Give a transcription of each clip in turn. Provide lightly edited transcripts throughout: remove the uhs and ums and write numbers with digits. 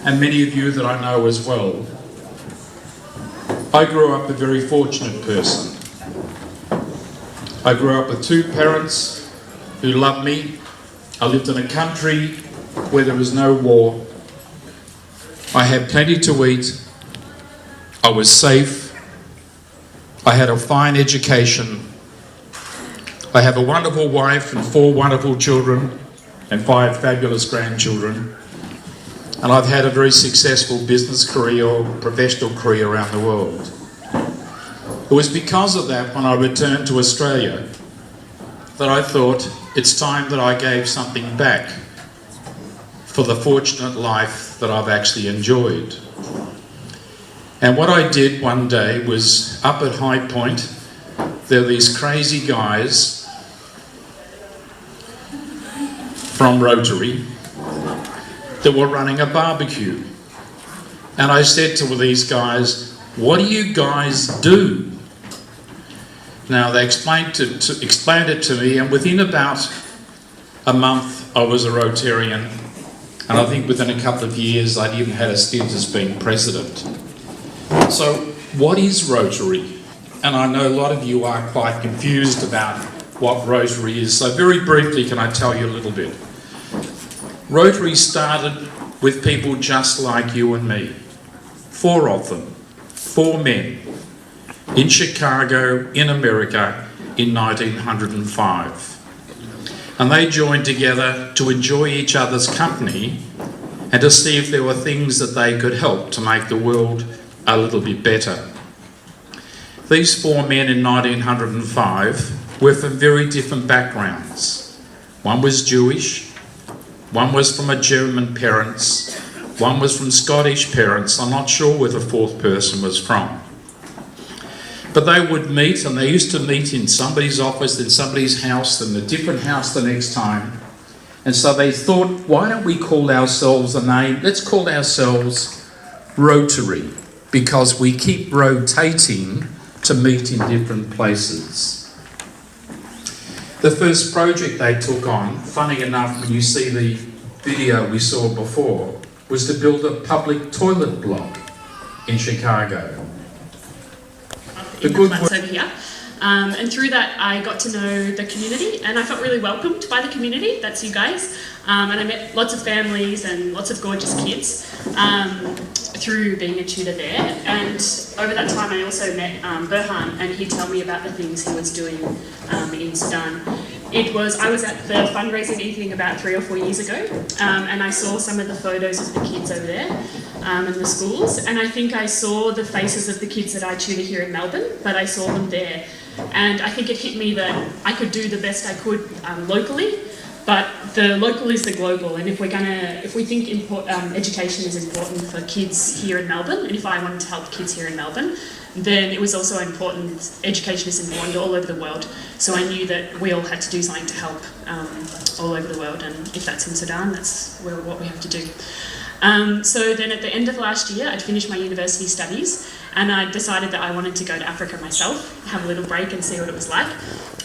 and many of you that I know as well. I grew up a very fortunate person. I grew up with two parents who loved me. I lived in a country where there was no war. I had plenty to eat. I was safe. I had a fine education. I have a wonderful wife and 4 wonderful children and 5 fabulous grandchildren. And I've had a very successful business career or professional career around the world. It was because of that, when I returned to Australia, that I thought it's time that I gave something back for the fortunate life that I've actually enjoyed. And what I did one day was, up at High Point, there were these crazy guys from Rotary that were running a barbecue. And I said to these guys, "What do you guys do?" Now they explained it to me, and within about a month I was a Rotarian, and I think within a couple of years I'd even had a stint as being president. So what is Rotary? And I know a lot of you are quite confused about what Rotary is, so very briefly can I tell you a little bit. Rotary started with people just like you and me. 4 of them, 4 men, in Chicago, in America, in 1905. And they joined together to enjoy each other's company and to see if there were things that they could help to make the world a little bit better. These 4 men in 1905 were from very different backgrounds. One was Jewish, one was from a German parents, one was from Scottish parents. I'm not sure where the 4th person was from. But they would meet, and they used to meet in somebody's office, in somebody's house, in a different house the next time. And so they thought, why don't we call ourselves a name? Let's call ourselves Rotary, because we keep rotating to meet in different places. The first project they took on, funny enough, when you see the video we saw before, was to build a public toilet block in Chicago. In the flats over here. And through that I got to know the community, and I felt really welcomed by the community. That's you guys. And I met lots of families and lots of gorgeous kids through being a tutor there. And over that time I also met Burhan, and he'd tell me about the things he was doing in Sudan. I was at the fundraising evening about 3 or 4 years ago, and I saw some of the photos of the kids over there and the schools, and I think I saw the faces of the kids that I tutor here in Melbourne, but I saw them there. And I think it hit me that I could do the best I could locally, but the local is the global, and if we think education is important for kids here in Melbourne, and if I wanted to help kids here in Melbourne, then it was also important, education is important all over the world. So I knew that we all had to do something to help all over the world, and if that's in Sudan, that's what we have to do. So then at the end of last year, I'd finished my university studies, and I decided that I wanted to go to Africa myself, have a little break and see what it was like.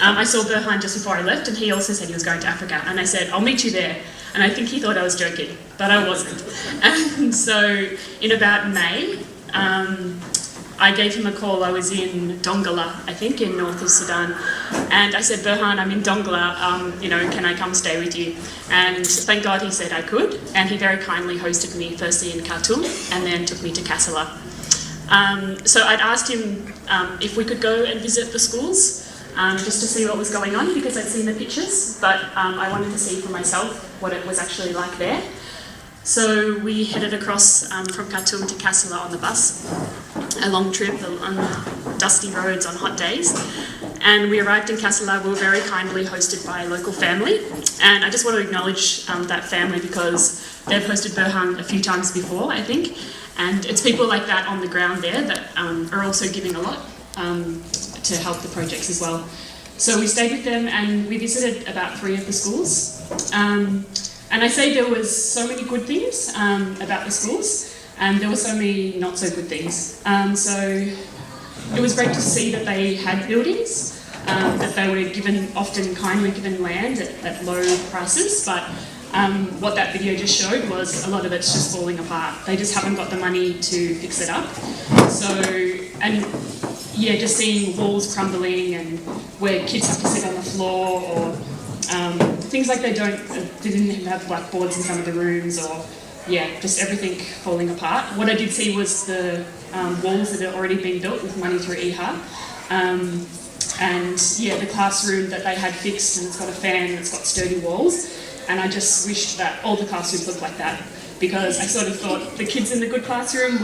I saw Burhan just before I left, and he also said he was going to Africa, and I said, "I'll meet you there." And I think he thought I was joking, but I wasn't. And so in about May, I gave him a call. I was in Dongola, I think, in north of Sudan, and I said, "Burhan, I'm in Dongola, can I come stay with you?" And thank God he said I could, and he very kindly hosted me firstly in Khartoum and then took me to Kassala. So I'd asked him if we could go and visit the schools just to see what was going on, because I'd seen the pictures, but I wanted to see for myself what it was actually like there. So we headed across from Khartoum to Kassala on the bus, a long trip on dusty roads on hot days. And we arrived in Kassala. We were very kindly hosted by a local family. And I just want to acknowledge that family, because they've hosted Burhan a few times before, I think. And it's people like that on the ground there that are also giving a lot to help the projects as well. So we stayed with them and we visited about 3 of the schools. And I say there was so many good things about the schools, and there were so many not so good things. So it was great to see that they had buildings, that they were often kindly given land at low prices, but what that video just showed was a lot of it's just falling apart. They just haven't got the money to fix it up. So, and yeah, just seeing walls crumbling and where kids have to sit on the floor, or things like they didn't even have blackboards in some of the rooms, or yeah, just everything falling apart. What I did see was the walls that had already been built with money through EHA. And yeah, the classroom that they had fixed, and it's got a fan and it's got sturdy walls. And I just wished that all the classrooms looked like that, because I sort of thought the kids in the good classroom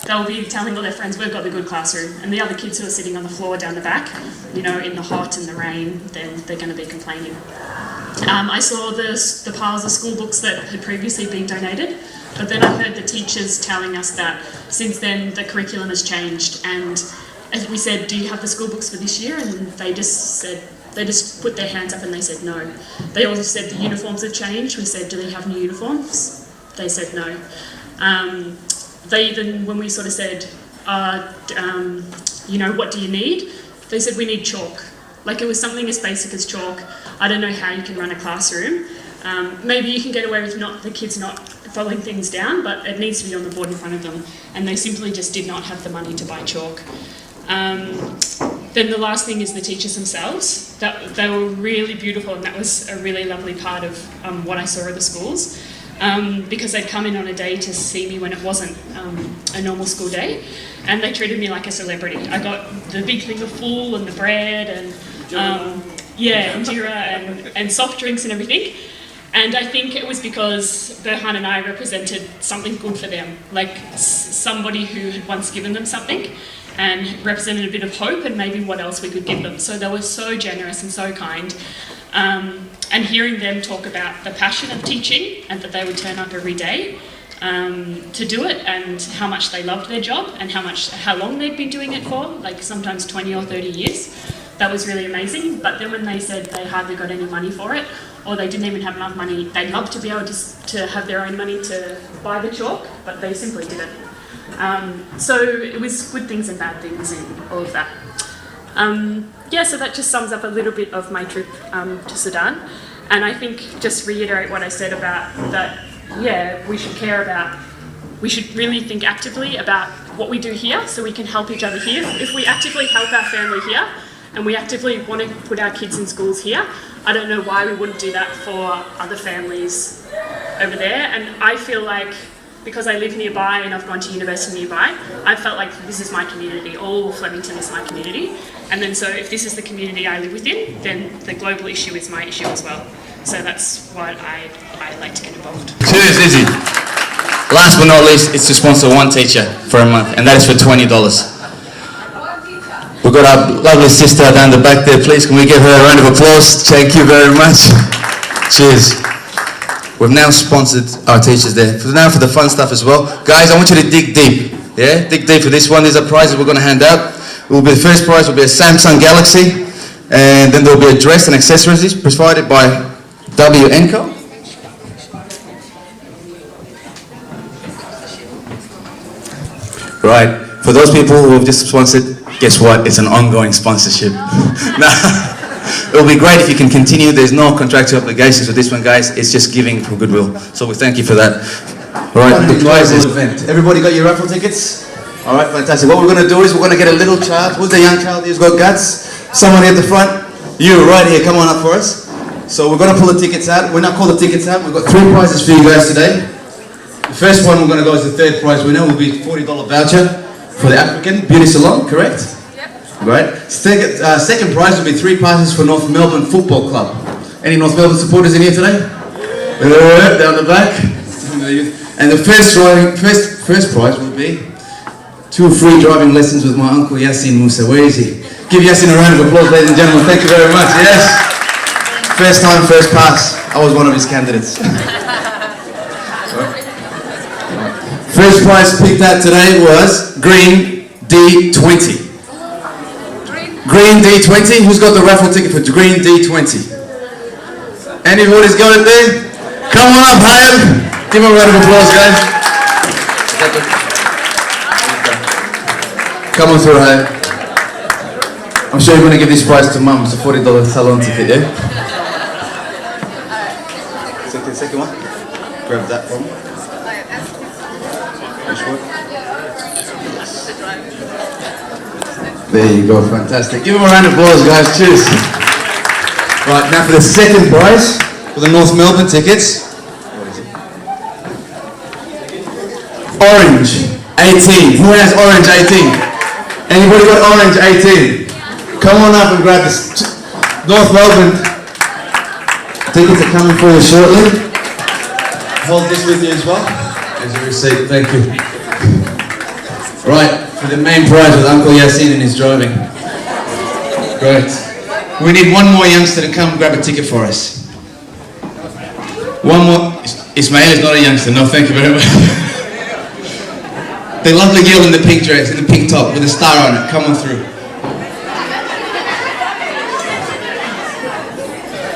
they'll be telling all their friends, we've got the good classroom, and the other kids who are sitting on the floor down the back, you know, in the hot and the rain, then they're going to be complaining. I saw the piles of school books that had previously been donated, but then I heard the teachers telling us that since then the curriculum has changed, and as we said, do you have the school books for this year? And they just put their hands up and they said no. They also said the uniforms have changed. We said, do they have new uniforms? They said no. They even, when we sort of said, you know, what do you need? They said, we need chalk. Like, it was something as basic as chalk. I don't know how you can run a classroom. Maybe you can get away with the kids not following things down, but it needs to be on the board in front of them. And they simply just did not have the money to buy chalk. Then the last thing is the teachers themselves. They were really beautiful, and that was a really lovely part of what I saw at the schools. Because they'd come in on a day to see me when it wasn't a normal school day, and they treated me like a celebrity. I got the big thing of fool and the bread and injera and soft drinks and everything. And I think it was because Berhan and I represented something good for them, like somebody who had once given them something and represented a bit of hope and maybe what else we could give them. So they were so generous and so kind. And hearing them talk about the passion of teaching and that they would turn up every day to do it, and how much they loved their job and how long they'd been doing it for, like sometimes 20 or 30 years. That was really amazing. But then when they said they hardly got any money for it, or they didn't even have enough money, they'd love to be able to have their own money to buy the chalk, but they simply didn't. So it was good things and bad things and all of that. So that just sums up a little bit of my trip to Sudan. And I think just reiterate what I said about that, we should really think actively about what we do here so we can help each other here. If we actively help our family here and we actively want to put our kids in schools here, I don't know why we wouldn't do that for other families over there. And I feel like, because I live nearby and I've gone to university nearby, I felt like this is my community. All Flemington is my community. And then so if this is the community I live within, then the global issue is my issue as well. So that's why I like to get involved. Cheers, Izzy. Last but not least, it's to sponsor one teacher for a month, and that is for $20. We've got our lovely sister down the back there. Please, can we give her a round of applause? Thank you very much. Cheers. We've now sponsored our teachers there. Now for the fun stuff as well. Guys, I want you to dig deep. Yeah, dig deep for this one. These are prizes we're going to hand out. The first prize will be a Samsung Galaxy, and then there will be a dress and accessories provided by AWNA1-2013. Right, for those people who have just sponsored, guess what? It's an ongoing sponsorship. It will be great if you can continue. There's no contractual obligations with this one, guys. It's just giving for goodwill. So we thank you for that. All right, the prizes. Everybody got your raffle tickets? All right, fantastic. What we're going to do is we're going to get a little child. Who's the young child who's got guts? Someone here at the front. You right here. Come on up for us. So we're going to pull the tickets out. We're not call the tickets out. We've got 3 prizes for you guys today. The first one we're going to go as the third prize winner will be a $40 voucher for the African Beauty Salon, correct? Yep. Right. Second prize will be 3 prizes for North Melbourne Football Club. Any North Melbourne supporters in here today? Down the back. And the first prize will be 2 free driving lessons with my uncle Yassin Musa. Where is he? Give Yassin a round of applause, ladies and gentlemen. Thank you very much. Yes. First time, first pass. I was one of his candidates. First prize picked out today was Green D20. Green D20. Who's got the raffle ticket for Green D20? Anybody's got it there? Come on up, Hayab. Give him a round of applause, guys. Come on through, Hayab. I'm sure you're going to give this prize to Mum. It's a $40 salon ticket, yeah? the second one. Grab that for me. Which one? There you go, fantastic. Give them a round of applause, guys. Cheers. Right, now for the second prize, for the North Melbourne tickets. What is it? Orange 18. Who has orange 18? Anybody got orange 18? Come on up and grab this. North Melbourne tickets are coming for you shortly. Hold this with you as well. There's a receipt, thank you. Right, for the main prize with Uncle Yasin and his driving. Great. We need one more youngster to come grab a ticket for us. One more. Ismail is not a youngster, no, thank you very much. The lovely girl in the pink dress, in the pink top with a star on it, come on through.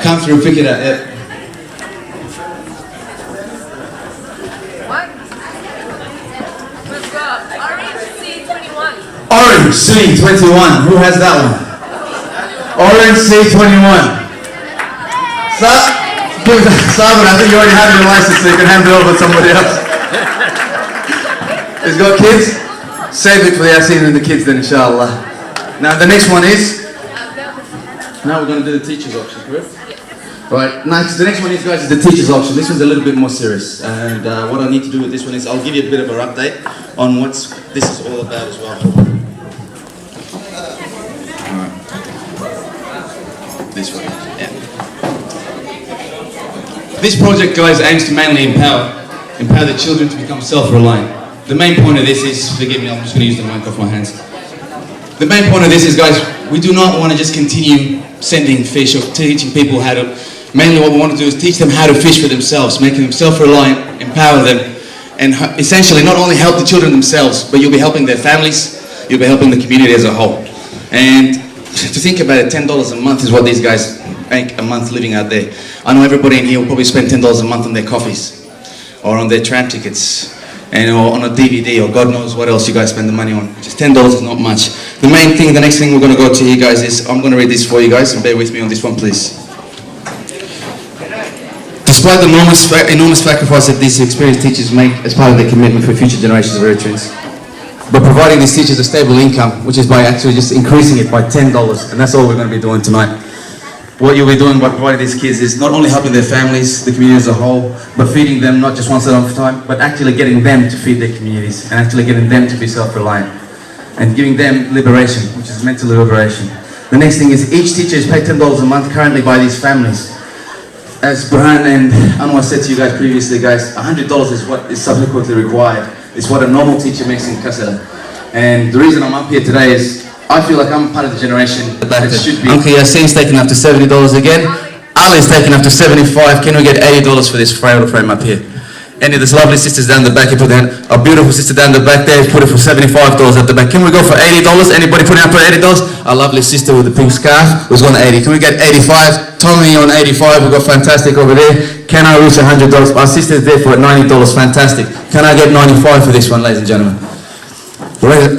Come through, pick it up, yeah. What? We've got Orange C21. Orange C21, who has that one? Orange C21. Simon, I think you already have your license, so you can hand it over to somebody else. He's got kids? Save it for the Yasin and the kids then, inshallah. Now the next one is? Now we're going to do the teacher's auction, correct? Right, next, the next one is, guys, is the teacher's auction. This one's a little bit more serious. And what I need to do with this one is I'll give you a bit of an update on what this is all about as well. This way, yeah. This project, guys, aims to mainly empower the children to become self-reliant. The main point of this is, forgive me, I'm just going to use the mic off my hands. The main point of this is, guys, we do not want to just continue sending fish or teaching people how to, mainly what we want to do is teach them how to fish for themselves, making them self-reliant, empower them, and essentially not only help the children themselves, but you'll be helping their families, you'll be helping the community as a whole. And to think about it, $10 a month is what these guys make a month living out there. I know everybody in here will probably spend $10 a month on their coffees, or on their tram tickets, and or on a DVD, or God knows what else you guys spend the money on. Just $10 is not much. The main thing, the next thing we're going to go to here, guys, is I'm going to read this for you guys, and bear with me on this one, please. Despite the enormous sacrifice that these experienced teachers make as part of their commitment for future generations of Eritreans, but providing these teachers a stable income, which is by actually just increasing it by $10, and that's all we're going to be doing tonight. What you'll be doing by providing these kids is not only helping their families, the community as a whole, but feeding them not just once at a time, but actually getting them to feed their communities, and actually getting them to be self-reliant, and giving them liberation, which is mental liberation. The next thing is each teacher is paid $10 a month currently by these families. As Burhan and Anwar said to you guys previously, guys, $100 is what is subsequently required. It's what a normal teacher makes in Kasala. And the reason I'm up here today is I feel like I'm part of the generation that should be. Uncle Yasin's taking up to $70 again. Ali's taking up to $75. Can we get $80 for this frail frame up here? Any of these lovely sisters down the back, you put down a beautiful sister down the back there, put it for $75 at the back. Can we go for $80? Anybody put it up for $80? Our lovely sister with the pink scarf was on 80. Can we get 85? Tommy on 85, we've got fantastic over there. Can I reach $100? Our sister's there for $90, fantastic. Can I get 95 for this one, ladies and gentlemen?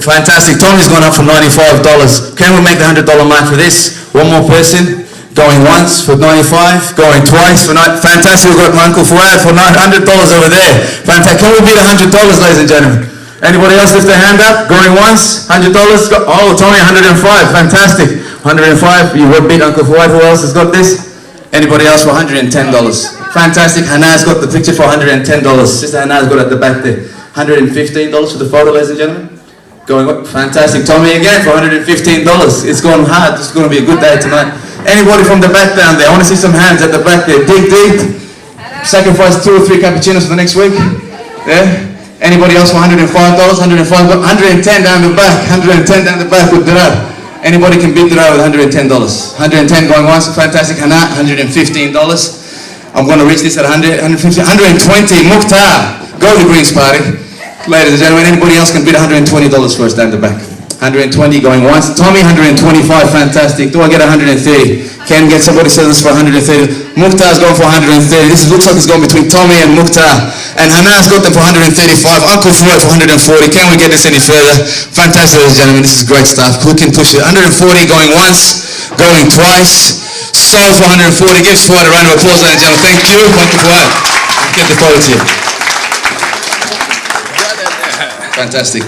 Fantastic, Tommy's gone up for $95. Can we make the $100 mark for this? One more person. Going once for 95, going twice for fantastic. We've got my Uncle Fuad for $100 over there. Fantastic. Can we beat $100, ladies and gentlemen? Anybody else lift their hand up? Going once, $100. Oh, Tommy, 105. Fantastic. 105. You would beat Uncle Fuad. Who else has got this? Anybody else for $110? Fantastic. Hannah's got the picture for $110. Sister Hannah's got it at the back there. $115 for the photo, ladies and gentlemen. Going up. Fantastic. Tommy again for $115. It's going hard. It's going to be a good day tonight. Anybody from the back down there? I want to see some hands at the back there. Dig deep. Sacrifice 2 or 3 cappuccinos for the next week. Yeah. Anybody else for $105? 110 down the back. 110 down the back with Dirar. Anybody can beat Dirar with $110. 110 going once. Fantastic. Hana, $115. I'm going to reach this at 100, 150, 120. Mukhtar. Go to the Greens Party. Ladies and gentlemen, anybody else can beat $120 for us down the back. 120 going once. Tommy, 125, fantastic. Do I get 130? Can get somebody says this for 130. Mukhtar's going for 130. This looks like it's going between Tommy and Mukhtar. And Hana's got them for 135. Uncle Fuad for 140. Can we get this any further? Fantastic, ladies and gentlemen. This is great stuff. Who can push it? 140 going once, going twice. So for 140. Give Fuad a round of applause, ladies and gentlemen. Thank you. Thank you, Fuad. Get the photo to you. Fantastic.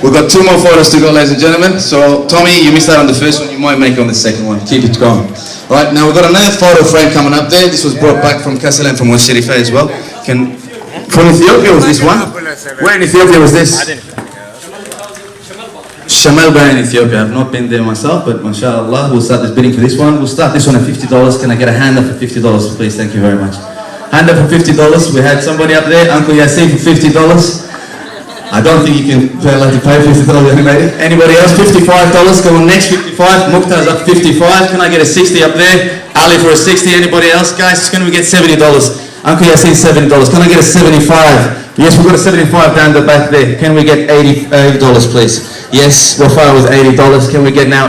We've got 2 more photos to go, ladies and gentlemen. So, Tommy, you missed out on the first one. You might make it on the second one. Keep it going. All right, now we've got another photo frame coming up there. This was brought back from Kasserland, from West Sheriff as well. From Ethiopia was this one. Where in Ethiopia was this? Shamelba in Ethiopia. I've not been there myself, but mashallah, we'll start this bidding for this one. We'll start this one at $50. Can I get a hand up for $50, please? Thank you very much. Hand up for $50. We had somebody up there, Uncle Yassin, for $50. I don't think you can pay like to pay $50 anyway. Anybody else? $55. Come on, next 55. Mukhtar's up 55. Can I get a 60 up there? Ali for a 60. Anybody else, guys? Can we get $70? Uncle Yassin, $70. Can I get a 75? Yes, we've got a 75 down the back there. Can we get $80, please? Yes, Wafa with $80. Can we get now